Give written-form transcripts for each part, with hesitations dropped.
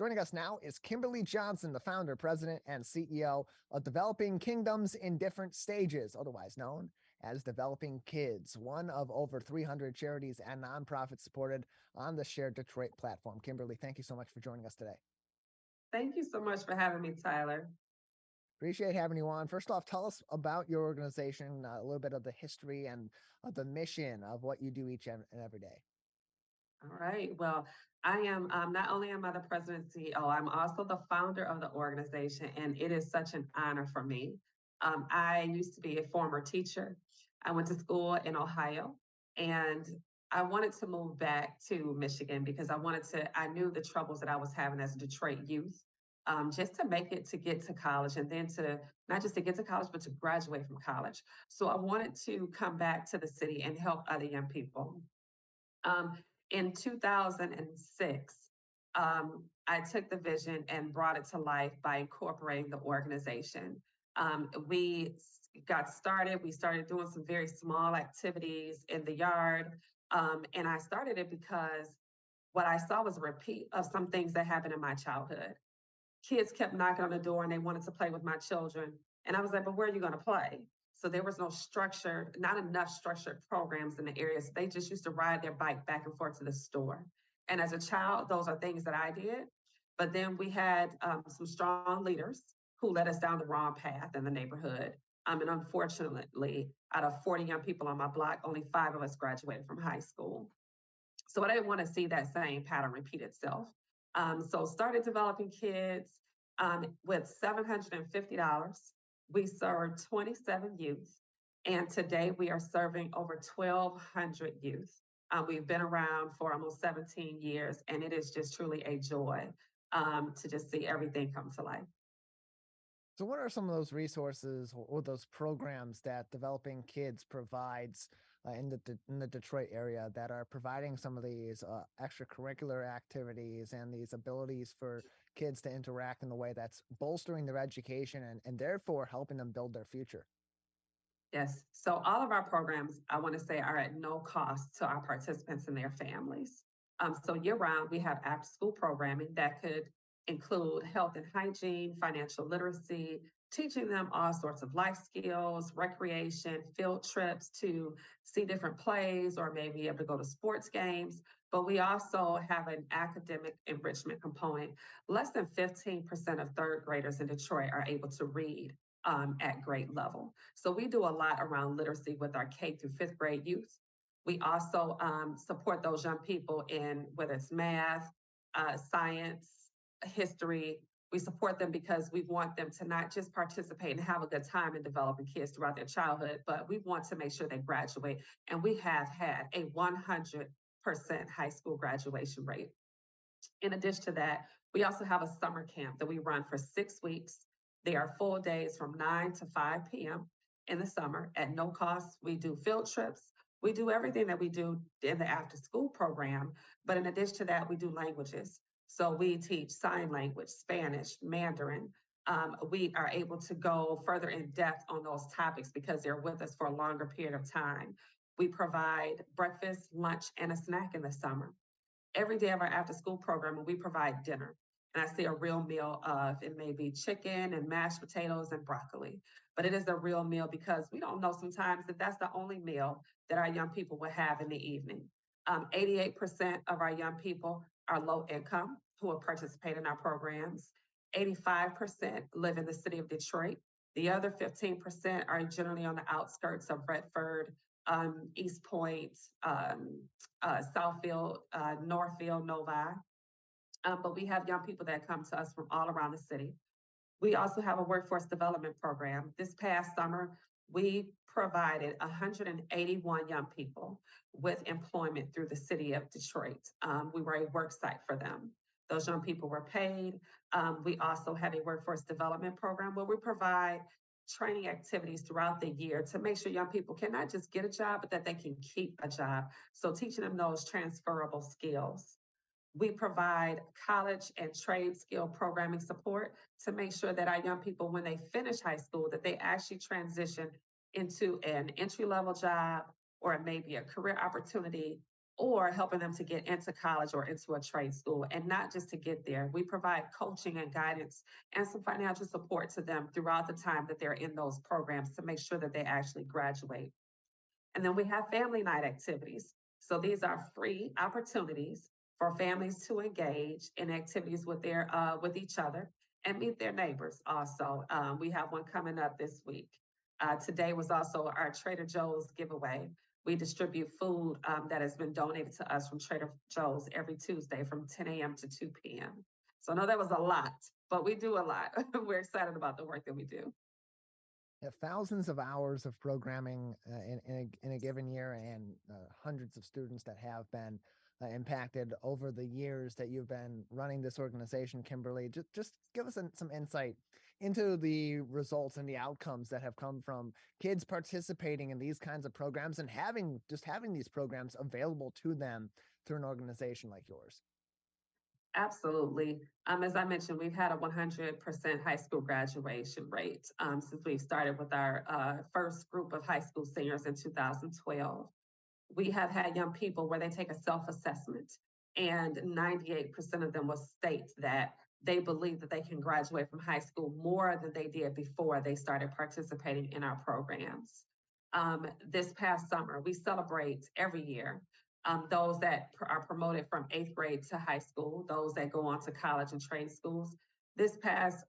Joining us now is Kimberly Johnson, the founder, president, and CEO of Developing Kingdoms in Different Stages, otherwise known as Developing K.I.D.S, one of over 300 charities and nonprofits supported on the Shared Detroit platform. Kimberly, thank you so much for joining us today. Thank you so much for having me, Tyler. Appreciate having you on. First off, tell us about your organization, a little bit of the history and the mission of what you do each and every day. All right. Well, I am not only am I the president and CEO, I'm also the founder of the organization, and it is such an honor for me. I used to be a former teacher. I went to school in Ohio, and I wanted to move back to Michigan because I knew the troubles that I was having as a Detroit youth, just to make it to get to college and then to not just to get to college, but to graduate from college. So I wanted to come back to the city and help other young people. Um, in 2006, I took the vision and brought it to life by incorporating the organization. Got started. We started doing some very small activities in the yard. And I started it because what I saw was a repeat of some things that happened in my childhood. Kids kept knocking on the door and they wanted to play with my children. And I was like, but where are you going to play? So there was no structure, not enough structured programs in the areas. They just used to ride their bike back and forth to the store. And as a child, those are things that I did. But then we had some strong leaders who led us down the wrong path in the neighborhood. And unfortunately, out of 40 young people on my block, only 5 of us graduated from high school. So I didn't want to see that same pattern repeat itself. So started developing K.I.D.S with $750. We served 27 youth, and today we are serving over 1,200 youth. We've been around for almost 17 years, and it is just truly a joy to just see everything come to life. So what are some of those resources or those programs that Developing K.I.D.S provides in the Detroit area that are providing some of these extracurricular activities and these abilities for kids to interact in the way that's bolstering their education and therefore helping them build their future? Yes. So all of our programs, I want to say, are at no cost to our participants and their families. So year round, we have after school programming that could include health and hygiene, financial literacy, teaching them all sorts of life skills, recreation, field trips to see different plays or maybe able to go to sports games. But we also have an academic enrichment component. Less than 15% of third graders in Detroit are able to read at grade level. So we do a lot around literacy with our K through 5th grade youth. We also support those young people in whether it's math, science, history. We support them because we want them to not just participate and have a good time in developing K.I.D.S throughout their childhood, but we want to make sure they graduate. And we have had a 100% high school graduation rate. In addition to that, we also have a summer camp that we run for 6 weeks. They are full days from 9 to 5 p.m. in the summer at no cost. We do field trips. We do everything that we do in the after school program. But in addition to that, we do languages. So we teach sign language, Spanish, Mandarin. We are able to go further in depth on those topics because they're with us for a longer period of time. We provide breakfast, lunch, and a snack in the summer. Every day of our after school program, we provide dinner. And I say a real meal of it may be chicken and mashed potatoes and broccoli, but it is a real meal because we don't know sometimes that that's the only meal that our young people will have in the evening. 88% of our young people are low income who will participate in our programs. 85% live in the city of Detroit. The other 15% are generally on the outskirts of Redford, East Point, Southfield, Northfield, Novi. But we have young people that come to us from all around the city. We also have a workforce development program. This past summer, we provided 181 young people with employment through the city of Detroit. We were a work site for them. Those young people were paid. We also have a workforce development program where we provide training activities throughout the year to make sure young people can not just get a job, but that they can keep a job. So teaching them those transferable skills. We provide college and trade skill programming support to make sure that our young people, when they finish high school, that they actually transition into an entry-level job or maybe a career opportunity or helping them to get into college or into a trade school, and not just to get there. We provide coaching and guidance and some financial support to them throughout the time that they're in those programs to make sure that they actually graduate. And then we have family night activities. So these are free opportunities for families to engage in activities with each other and meet their neighbors. Also, we have one coming up this week. Today was also our Trader Joe's giveaway. We distribute food that has been donated to us from Trader Joe's every Tuesday from 10 a.m. to 2 p.m. So I know that was a lot, but we do a lot. We're excited about the work that we do. Thousands of hours of programming in a given year, and hundreds of students that have been impacted over the years that you've been running this organization, Kimberly. Just give us some insight into the results and the outcomes that have come from kids participating in these kinds of programs and having these programs available to them through an organization like yours. Absolutely. As I mentioned, we've had a 100% high school graduation rate since we started with our first group of high school seniors in 2012. We have had young people where they take a self-assessment, and 98% of them will state that they believe that they can graduate from high school more than they did before they started participating in our programs. This past summer, we celebrate every year those that are promoted from 8th grade to high school, those that go on to college and trade schools. This past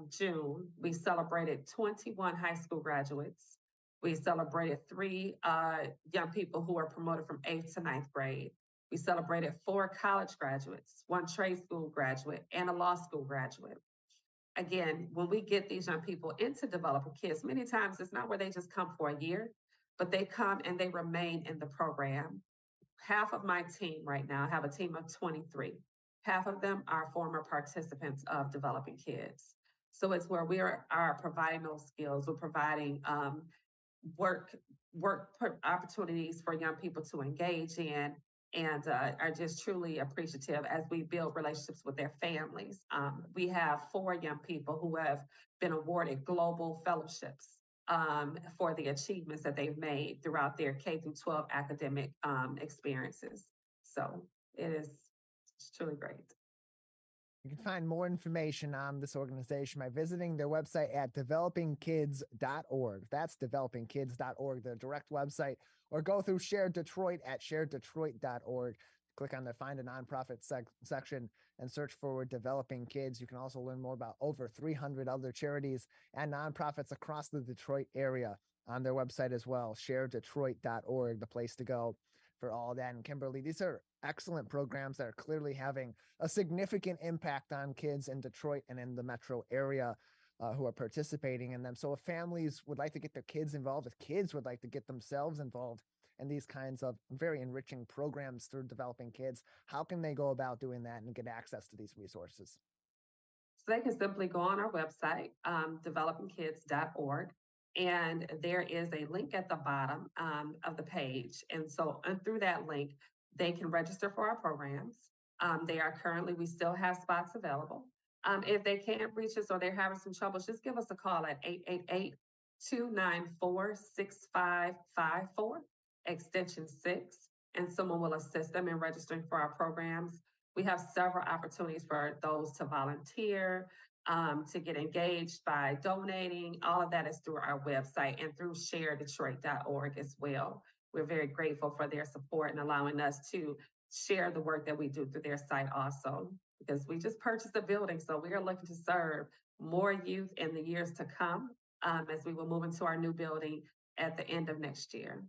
June, we celebrated 21 high school graduates. We celebrated 3 young people who were promoted from 8th to 9th grade. We celebrated 4 college graduates, 1 trade school graduate, and a law school graduate. Again, when we get these young people into Developing K.I.D.S, many times it's not where they just come for a year, but they come and they remain in the program. Half of my team right now, I have a team of 23. Half of them are former participants of Developing K.I.D.S. So it's where we are providing those skills. We're providing work opportunities for young people to engage in, and are just truly appreciative as we build relationships with their families. We have 4 young people who have been awarded global fellowships for the achievements that they've made throughout their K through 12 academic experiences. So it's truly great. You can find more information on this organization by visiting their website at developingkids.org. That's developingkids.org, the direct website, or go through Shared Detroit at shareddetroit.org. Click on the Find a Nonprofit section and search for Developing K.I.D.S. You can also learn more about over 300 other charities and nonprofits across the Detroit area on their website as well, shareddetroit.org, the place to go for all that. And Kimberly, these are excellent programs that are clearly having a significant impact on kids in Detroit and in the metro area who are participating in them. So if families would like to get their kids involved, if kids would like to get themselves involved in these kinds of very enriching programs through Developing K.I.D.S, how can they go about doing that and get access to these resources? So they can simply go on our website, developingkids.org, and there is a link at the bottom of the page. And so through that link, they can register for our programs. We still have spots available. If they can't reach us or they're having some trouble, just give us a call at 888-294-6554, extension 6, and someone will assist them in registering for our programs. We have several opportunities for those to volunteer, to get engaged by donating. All of that is through our website and through sharedetroit.org as well. We're very grateful for their support and allowing us to share the work that we do through their site also, because we just purchased a building. So we are looking to serve more youth in the years to come as we will move into our new building at the end of next year.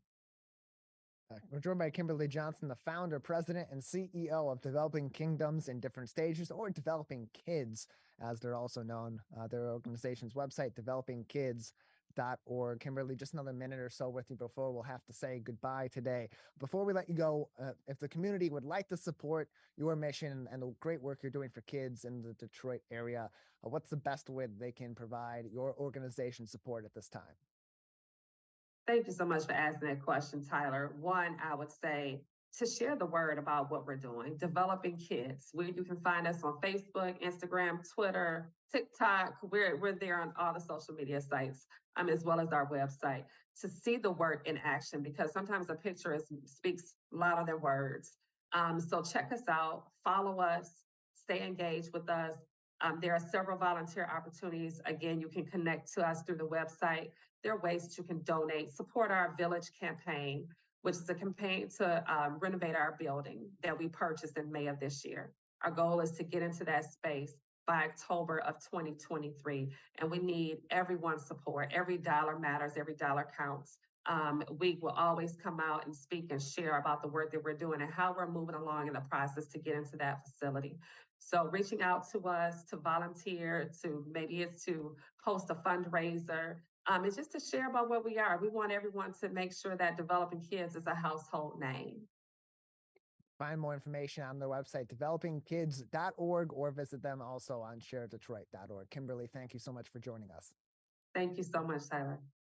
We're joined by Kimberly Johnson, the founder, president, and CEO of Developing Kingdoms in Different Stages, or Developing K.I.D.S, as they're also known. Their organization's website, developingkids.org. Kimberly, just another minute or so with you before we'll have to say goodbye today. Before we let you go, if the community would like to support your mission and the great work you're doing for kids in the Detroit area, what's the best way that they can provide your organization support at this time? Thank you so much for asking that question, Tyler. One, I would say to share the word about what we're doing, developing kids. Where you can find us on Facebook, Instagram, Twitter, TikTok. We're there on all the social media sites, as well as our website, to see the work in action, because sometimes a picture speaks louder than words. So check us out, follow us, stay engaged with us. There are several volunteer opportunities. Again, you can connect to us through the website. There are ways that you can donate, support our village campaign, which is a campaign to renovate our building that we purchased in May of this year. Our goal is to get into that space by October of 2023, and we need everyone's support. Every dollar matters, every dollar counts. We will always come out and speak and share about the work that we're doing and how we're moving along in the process to get into that facility. So reaching out to us to volunteer, to maybe it's to host a fundraiser, it's just to share about where we are. We want everyone to make sure that Developing K.I.D.S is a household name. Find more information on their website, developingkids.org, or visit them also on sharedetroit.org. Kimberly, thank you so much for joining us. Thank you so much, Tyler.